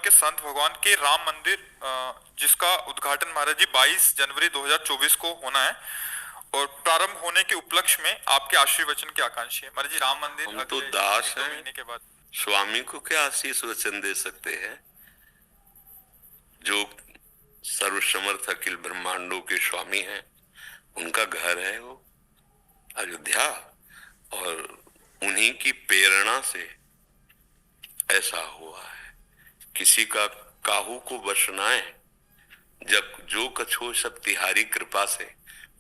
के संत भगवान के राम मंदिर जिसका उद्घाटन महाराज जी 22 जनवरी 2024 को होना है और प्रारंभ होने के उपलक्ष्य में आपके आशीर्वचन के आकांक्षी है महाराज जी। राम मंदिर हम तो अगले दास 1-2 हैं, महीने के बाद। स्वामी को क्या आशीष वचन दे सकते हैं? जो सर्वसमर्थ अखिल ब्रह्मांडों के स्वामी हैं, उनका घर है वो अयोध्या, और उन्हीं की प्रेरणा से ऐसा हुआ है। किसी का काहू को बसनाए, जब जो कछो सब तिहारी कृपा से,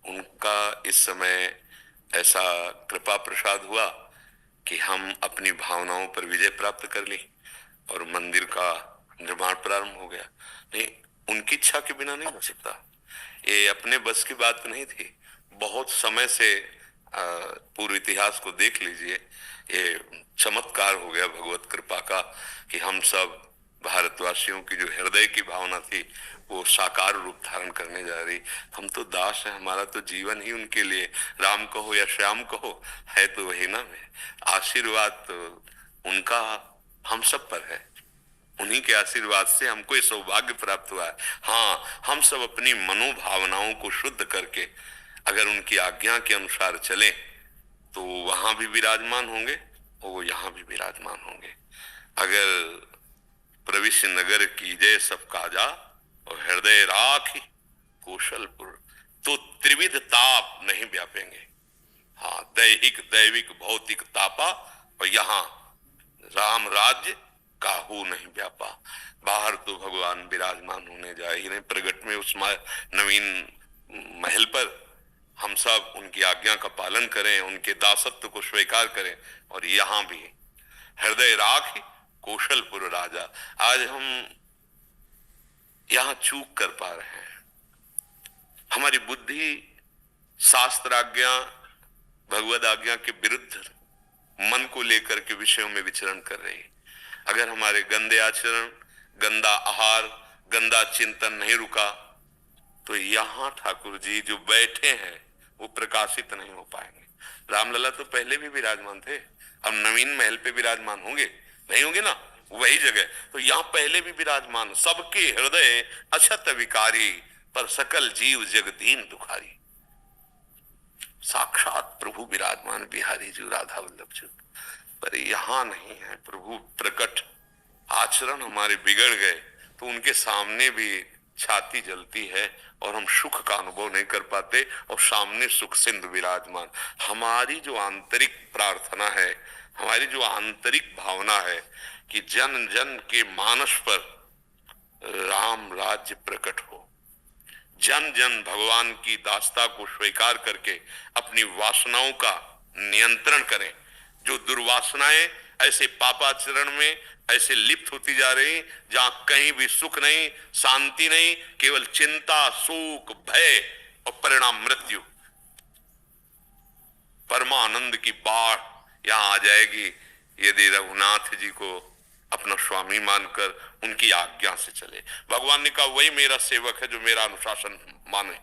उनका इस समय ऐसा कृपा प्रसाद हुआ कि हम अपनी भावनाओं पर विजय प्राप्त कर ली और मंदिर का निर्माण प्रारंभ हो गया। नहीं, उनकी इच्छा के बिना नहीं हो सकता। ये अपने बस की बात नहीं थी। बहुत समय से पूर्व इतिहास को देख लीजिए, ये चमत्कार हो गया भगवत कृपा का कि हम सब भारतवासियों की जो हृदय की भावना थी वो साकार रूप धारण करने जा रही। हम तो दास हैं, हमारा तो जीवन ही उनके लिए, राम कहो या श्याम कहो, है तो वही ना। में आशीर्वाद तो उनका हम सब पर है। उन्हीं के आशीर्वाद से हमको ये सौभाग्य प्राप्त हुआ है। हाँ, हम सब अपनी मनोभावनाओं को शुद्ध करके अगर उनकी आज्ञा के अनुसार चलें तो वहां भी विराजमान होंगे और वो यहाँ भी विराजमान होंगे। अगर प्रविश्य नगर की जय सब काजा और हृदय राखी कौशलपुर, तो त्रिविध ताप नहीं व्यापेंगे। हाँ, दैहिक दैविक भौतिक तापा, और यहाँ राम राज्य काहू नहीं व्यापा। बाहर तो भगवान विराजमान होने जा ही नहीं, प्रगट में उस नवीन महल पर हम सब उनकी आज्ञा का पालन करें, उनके दासत्व को स्वीकार करें, और यहाँ भी हृदय राखी कौशलपुर राजा। आज हम यहां चूक कर पा रहे हैं। हमारी बुद्धि शास्त्र आज्ञा भगवद आज्ञा के विरुद्ध मन को लेकर के विषयों में विचरण कर रही। अगर हमारे गंदे आचरण, गंदा आहार, गंदा चिंतन नहीं रुका तो यहाँ ठाकुर जी जो बैठे हैं वो प्रकाशित नहीं हो पाएंगे। रामलला तो पहले भी विराजमान थे, अब नवीन महल पे विराजमान होंगे नहीं होंगे ना, वही जगह। तो यहाँ पहले भी विराजमान, सबके हृदय अछत विकारी, पर सकल जीव जगदीन दुखारी। साक्षात प्रभु विराजमान बिहारी जी राधा वल्लभ जी, पर यहाँ नहीं है प्रभु प्रकट। आचरण हमारे बिगड़ गए तो उनके सामने भी छाती जलती है और हम सुख का अनुभव नहीं कर पाते, और सामने सुख सिंधु विराजमान। हमारी जो आंतरिक प्रार्थना है, हमारी जो आंतरिक भावना है कि जन जन के मानस पर राम राज्य प्रकट हो, जन जन भगवान की दास्ता को स्वीकार करके अपनी वासनाओं का नियंत्रण करें। जो दुर्वासनाएं ऐसे पापाचरण में ऐसे लिप्त होती जा रही, जहां कहीं भी सुख नहीं, शांति नहीं, केवल चिंता, शोक, भय और परिणाम मृत्यु। परमानंद की बाढ़ यहां आ जाएगी यदि रघुनाथ जी को अपना स्वामी मानकर उनकी आज्ञा से चले। भगवान ने कहा वही मेरा सेवक है जो मेरा अनुशासन माने,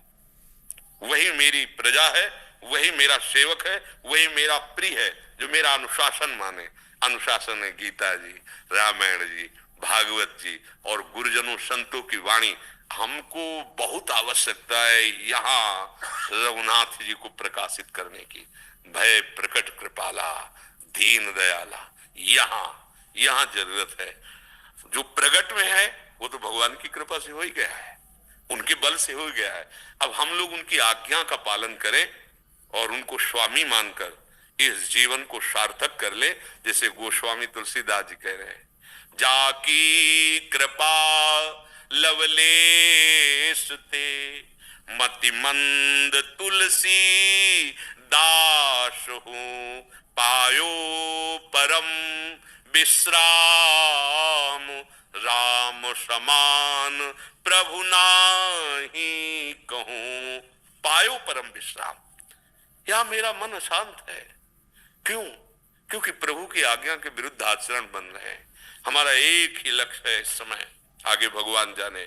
वही मेरी प्रजा है, वही मेरा सेवक है, वही मेरा प्रिय है जो मेरा अनुशासन माने। अनुशासन है गीता जी, रामायण जी, भागवत जी और गुरुजनों संतों की वाणी। हमको बहुत आवश्यकता है यहाँ रघुनाथ जी को प्रकाशित करने की। भय प्रकट कृपाला दीन दयाला, यहाँ जरूरत है। जो प्रगट में है वो तो भगवान की कृपा से हो ही गया है, उनके बल से हो गया है। अब हम लोग उनकी आज्ञा का पालन करें और उनको स्वामी मानकर इस जीवन को सार्थक कर ले। जैसे गोस्वामी तुलसीदास जी कह रहे हैं, जाकी कृपा लवलेश ते मति मंद तुलसी दास हूं, पायो परम विश्राम, राम समान प्रभु नाही कहूं। पायो परम विश्राम, यहां मेरा मन अशांत है। क्यों? क्योंकि प्रभु की आज्ञा के विरुद्ध आचरण बन रहे हैं। हमारा एक ही लक्ष्य है इस समय, आगे भगवान जाने,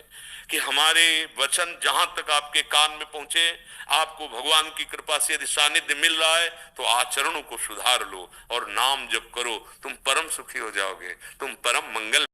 कि हमारे वचन जहां तक आपके कान में पहुंचे, आपको भगवान की कृपा से यदि सानिध्य मिल रहा है तो आचरणों को सुधार लो और नाम जप करो, तुम परम सुखी हो जाओगे, तुम परम मंगल